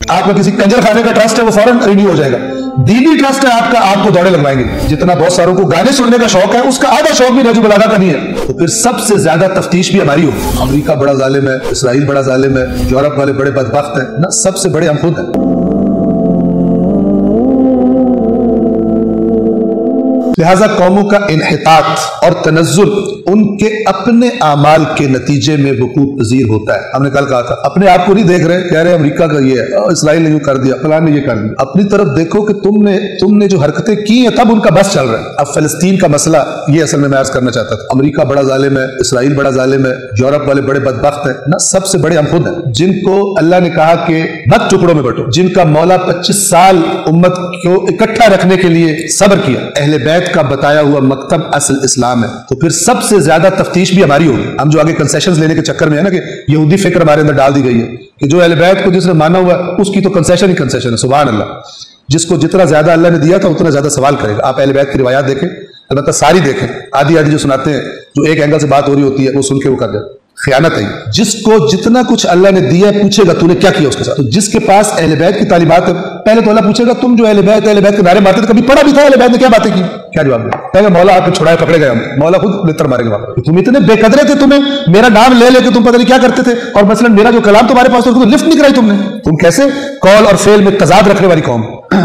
आपका किसी कंजर खाने का ट्रस्ट है वो फौरन रिन्यू हो जाएगा। दीनी ट्रस्ट है आपका, आपको दौड़े लगवाएंगे। जितना बहुत सारों को गाने सुनने का शौक है, उसका आधा शौक भी नहजुल बलागा का नहीं है। तो फिर सबसे ज्यादा तफ्तीश भी हमारी होगी। अमेरिका बड़ा जालिम है, इसराइल बड़ा जालिम है, यूरोप वाले बड़े बदबख्त हैं ना, सबसे बड़े हम खुद हैं। लिहाजा कौमों का इन्हितात और तनज़्ज़ुल उनके अपने आमाल के नतीजे में वकूअ पज़ीर होता है। हमने कल कहा था, अपने आप को नहीं देख रहे, कह रहे अमेरिका का ये है, इसराइल ने यूं कर दिया, फलां ने ये कर दिया। अपनी तरफ देखो कि तुमने जो हरकतें की हैं तब उनका बस चल रहा है। अब फलस्तीन का मसला ये असल में मैं अर्ज करना चाहता था। अमेरिका बड़ा जालिम है, इसराइल बड़ा जालिम है, यूरोप वाले बड़े बदबख्त हैं ना, सबसे बड़े हम खुद हैं, जिनको अल्लाह ने कहा कि मत टुकड़ों में बंटो, जिनका मौला 25 साल उम्मत को इकट्ठा रखने के लिए सब्र किया। अहले बैत का बताया हुआ मकतब असल इस्लाम है। तो फिर सबसे ज्यादा तफ्तीश भी हमारी होगी। हम जो आगे कंसेशंस लेने के चक्कर में है ना कि यहूदी फिक्र हमारे अंदर डाल दी गई है कि जो अहले बैत को जिसने माना हुआ उसकी तो कंसेशन ही कंसेशन है। सुभान अल्लाह, जिसको जितना ज्यादा अल्लाह ने दिया था उतना ज्यादा सवाल करेगा। आप अहले बैत की रिवायात देखें, अलबत्ता सारी देखें, आधी आधी जो सुनाते हैं, जो एक एंगल से बात हो रही होती है वो सुन के वो कर दे, खयानत है। जिसको जितना कुछ अल्लाह ने दिया पूछेगा तूने क्या किया उसके साथ। तो जिसके पास अहले बैत की तालीमात है, पहले तो अल्लाह पूछेगा तुम जो अहले बैत के नारे मारते थे, कभी पढ़ा भी था अहले बैत ने क्या बातें की? क्या जवाब दिया? कहेगा मौला आपने छुड़ाए पकड़े गए, हम मौला खुद लेतर मारेंगे वहां। तुम इतने बेकदरे थे, तुम्हें मेरा नाम ले लेके तुम पता नहीं क्या करते थे, और मसलन मेरा जो कलाम तुम्हारे पास था उसको लिफ्ट नहीं कराई तुमने। तुम कैसे कौल और फेल में तजाद रखने वाली कौम।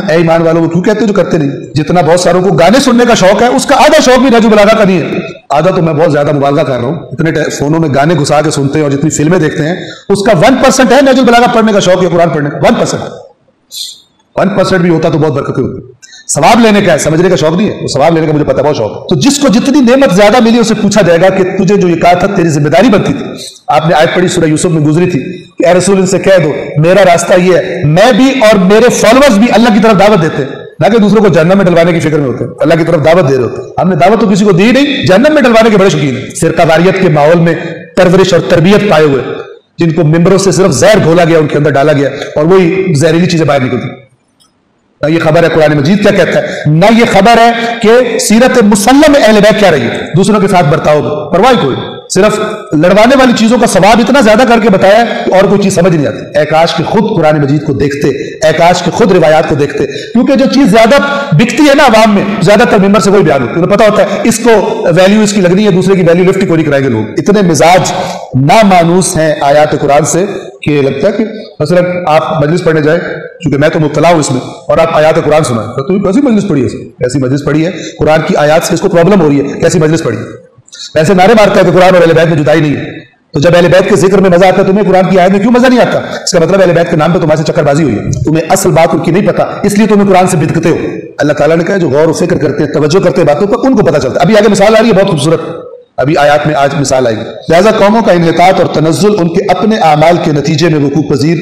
ऐ ईमान वालों, क्यों कहते हो जो करते नहीं? जितना बहुत सारों को गाने सुनने का शौक है, उसका आधा शौक भी नहजुल बलागा का नहीं है। आधा तो मैं बहुत ज्यादा मुबालगा कर रहा हूँ, इतने फोनों में गाने घुसा के सुनते हैं और जितनी फिल्में देखते हैं, उसका 1% है नहजुल बलागा पढ़ने का शौक या कुरान पढ़ने का। 1% भी होता तो बहुत बरकतें होती। सवाब लेने का है, समझने का शौक नहीं है। वो सवाब लेने का मुझे पता बहुत शौक है। तो जिसको जितनी नेमत ज्यादा मिली उससे पूछा जाएगा कि तुझे जो ये कहा था तेरी जिम्मेदारी बनती थी। आपने आयत पढ़ी सूरह यूसुफ में गुजरी थी कि ए रसूल इनसे कह दो मेरा रास्ता ये है, मैं भी और मेरे फॉलोअर्स भी अल्लाह की तरफ दावत देते हैं, ना कि दूसरों को जहन्नम में डलवाने की फिक्र में होते हैं। अल्लाह की तरफ दावत दे रहे होते हैं। हमने दावत तो किसी को दी नहीं, जहन्नम में डलवाने के बड़े शौकीन है। फिरकावारियत के माहौल में परवरिश और तरबियत पाए हुए, जिनको मिंबरों से सिर्फ जहर घोला गया, उनके अंदर डाला गया और वही जहरीली चीजें बाहर निकलती। ना ये खबर है कुरान मजीद क्या कहता है, ना ये खबर है कि सीरत मुसल्लम में अहले बैत क्या रही है, दूसरों के साथ बर्ताव परवाह कोई, सिर्फ लड़वाने वाली चीजों का सवाब इतना ज्यादा करके बताया कि और कोई चीज समझ नहीं आती। ऐकाश के खुद कुरान मजीद को देखते, ऐकाश के खुद रिवायात को देखते, क्योंकि जो चीज ज्यादा बिकती है ना अवाम में, ज्यादातर मेंबर से वही बयान होती है। पता होता है इसको वैल्यू इसकी लगनी है, दूसरे की वैल्यू लिफ्ट को नहीं कराएंगे लोग। इतने मिजाज ना मानूस हैं आयात कुरान से कि लगता है कि मसलन आप मजलिस पढ़ने जाए, क्योंकि मैं तो मुब्तला हूं इसमें, और आप आयात कुरान सुनाए तो तुम कैसी मजलिस पढ़ी है? ऐसी मजलिस पढ़ी है, कुरान की आयात से इसको प्रॉब्लम हो रही है, कैसी मजलिस पढ़ी है? वैसे नारे मारता है कि कुरान और अहले बैत में जुदाई नहीं है। तो जब अहले बैत के जिक्र में मजा आता है, तुम्हें कुरान की आयत में क्यों मजा नहीं आता? इसका मतलब अहले बैत के नाम पे तुम्हारे से चक्करबाजी हुई है, तुम्हें असल बात उनकी नहीं पता, इसलिए तुम्हें कुरान से बिदकते हो। अल्लाह ताला ने कहा जो गौर और फिक्र करते हैं, तवज्जो करते हैं बातों पर, उनको पता चलता है। अभी आगे मिसाल आ रही है बहुत खूबसूरत, अभी आयात में आज मिसाल आएगी। लिहाजा कौमों का इन्हितात और तनज़्ज़ुल उनके अपने आमाल के नतीजे में वकूअ पज़ीर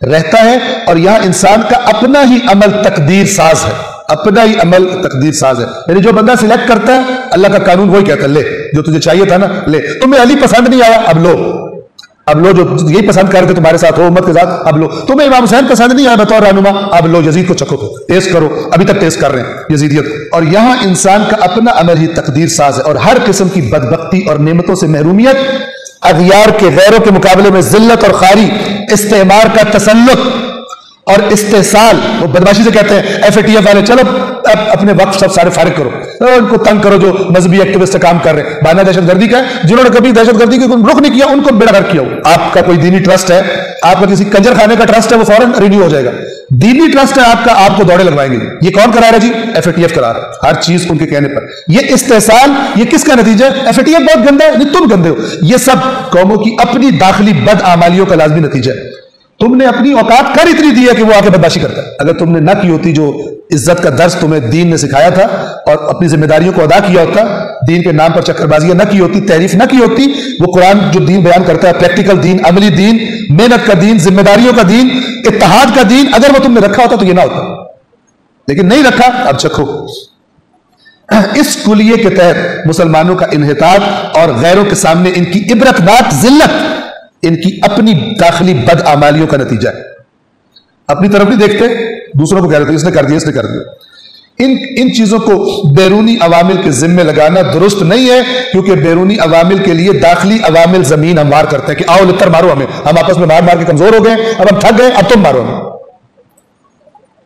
रहता है, और यहां इंसान का अपना ही अमल तकदीर साज है, अपना ही अमल तकदीर साज है। यानी जो बंदा सिलेक्ट करता है, अल्लाह का कानून वही कहता है, ले जो तुझे चाहिए था ना ले, तुम्हें अली पसंद नहीं आया अब लो, जो यही पसंद करके तुम्हारे साथ हो उम्मत के साथ, अब लो। तुम्हें इमाम हुसैन पसंद नहीं आया बतौर रहनुमा, अब लो यजीद को चखो, टेस्ट करो, अभी तक टेस्ट कर रहे हैं यजीदियत। और यहां इंसान का अपना अमल ही तकदीर साज है, और हर किस्म की बदबख्ती और नेमतों से महरूमियत, अग़यार के गैरों के मुकाबले में जिल्लत और खारी, इस्तेमार का तसल्लुत और इस्तेसाल, वो बदमाशी से कहते हैं FATF वाले, चलो अब अपने वक्त सब सारे फारिग करो, तो उनको तंग करो जो मजहबी एक्टिविस्ट से काम कर रहे हैं। बहाना दहशतगर्दी का है, जिन्होंने कभी दहशतगर्दी के रुख नहीं किया उनको बेड़ागर्क किया। आपका कोई दीनी ट्रस्ट है, आपका किसी कंजर खाने का ट्रस्ट है, वो फौरन रिन्यू हो जाएगा। दीनी ट्रस्ट है आपका, आपको दौड़े लगवाएंगे। ये कौन करा रहा है जी? FATF करा रहा है, हर चीज उनके कहने पर। ये इस्तेसाल, ये किसका नतीजा है? FATF बहुत गंदा है, तुम गंदे हो। ये सब कौमों की अपनी दाखिली बद आमालियों का लाजमी नतीजा है। तुमने अपनी औकात कर इतनी दी है कि वो आके बदमाशी करता है। अगर तुमने ना की होती जो इज्जत का दर्स तुम्हें दीन ने सिखाया था, और अपनी जिम्मेदारियों को अदा किया होता, दीन के नाम पर चक्करबाजियां ना की होती, तारीफ ना की होती, वो कुरान जो दीन बयान करता है, प्रैक्टिकल दीन, अमली दीन, मेहनत का दीन, जिम्मेदारियों का दीन, इत्तेहाद का दीन, अगर वो तुमने रखा होता तो ये ना होता, लेकिन नहीं रखा। अब चखो। इस कुलिये के तहत मुसलमानों का इन्हितात और गैरों के सामने इनकी इबरतनाक जिल्लत इनकी अपनी दाखिली बद आमालियों का नतीजा है। अपनी तरफ नहीं देखते, दूसरों को कह रहे थे इसने कर दिया, इसने कर दिया। इन चीजों को बैरूनी अवामिल के जिम्मे लगाना दुरुस्त नहीं है, क्योंकि बैरूनी अवामिल के लिए दाखिली अवामिल जमीन हमवार करते हैं कि आओ लितर मारो हमें, हम आपस में मार मार के कमजोर हो गए, अब हम थक गए, अब तुम मारो हमें।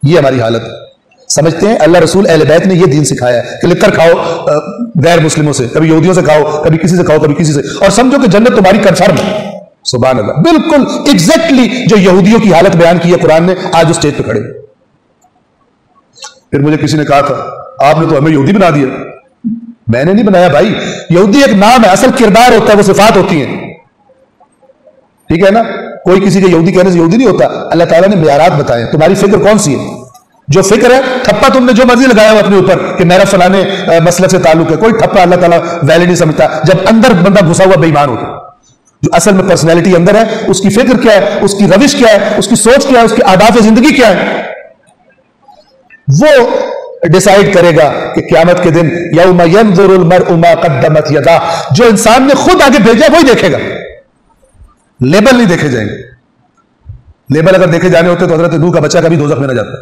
یہ ہماری حالت ہے. سمجھتے ہیں اللہ رسول اہل بیت نے یہ دین سکھایا ہے کہ لکھ کر کھاؤ غیر مسلموں سے, کبھی یہودیوں سے کھاؤ, کبھی کسی سے کھاؤ, کبھی کسی سے, اور سمجھو کہ جنت تمہاری کنفرم ہے. سبحان اللہ, بالکل ایگزیکٹلی جو یہودیوں کی حالت بیان کی ہے قرآن نے, آج اس اسٹیج پہ کھڑے. پھر مجھے کسی نے کہا تھا آپ نے تو ہمیں یہودی بنا دیا. میں نے نہیں بنایا بھائی, یہودی ایک نام ہے, اصل کردار ہوتا ہے, وہ صفات ہوتی ہیں. ٹھیک ہے نا, کوئی کسی کے یہودی کہنے سے یہودی نہیں ہوتا. اللہ تعالیٰ نے معیارات بتائے. تمہاری فکر کون سی ہے؟ جو فکر ہے, ٹھپا تم نے جو مرضی لگایا ہو اپنے اوپر کہ میرا فلانے مسلک سے تعلق ہے, کوئی ٹھپا اللہ تعالیٰ ویلڈ نہیں سمجھتا. جب اندر بندہ گھسا ہوا بے ایمان ہوتا, جو اصل میں پرسنالٹی اندر ہے, اس کی فکر کیا ہے, اس کی روش کیا ہے, اس کی سوچ کیا ہے, اس کے آداب زندگی کیا ہے, وہ ڈیسائیڈ کرے گا کہ قیامت کے دن یوم ینظر المرء ما قدمت یداہ, جو انسان نے خود آگے بھیجا وہی دیکھے گا. لیبل نہیں دیکھے جائیں گے. لیبل اگر دیکھے جانے ہوتے تو حضرت نوح کا بچہ کبھی دوزخ میں نہ جاتا.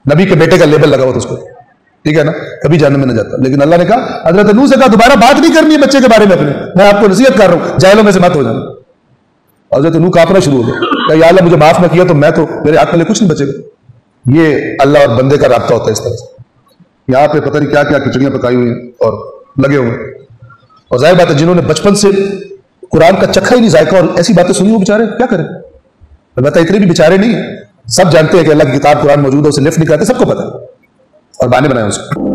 نبی کے بیٹے کا لیبل لگا ہوا تھا اس کو, ٹھیک ہے نا, کبھی جہنم میں نہ جاتا. لیکن اللہ نے کہا, حضرت نوح سے کہا دوبارہ بات نہیں کرنی ہے بچے کے بارے میں اپنے, میں آپ کو نصیحت کر رہا ہوں, جاہلوں میں سے مت ہو جانا. حضرت نوح کانپنا شروع ہو گیا کہ یا اللہ مجھے معاف نہ کیا تو میں تو میرے ہاتھ میں کچھ نہیں بچے گا. یہ اللہ اور بندے کا رابطہ ہوتا ہے اس طرح سے. یہاں پہ پتہ نہیں کیا کیا کھچڑیاں پکائی ہوئی ہیں اور لگے ہوئے ہیں. اور ظاہر بات ہے جنہوں نے بچپن سے قرآن کا چکھا ہی نہیں ذائقہ اور ایسی باتیں سنی, وہ بیچارے کیا کریں. البتہ اتنے بھی بیچارے نہیں ہیں, سب جانتے ہیں کہ اللہ کی کتاب قرآن موجود ہے, اسے لفٹ نہیں کرتے, سب کو پتہ ہے, اور بہانے بنائے اس کو.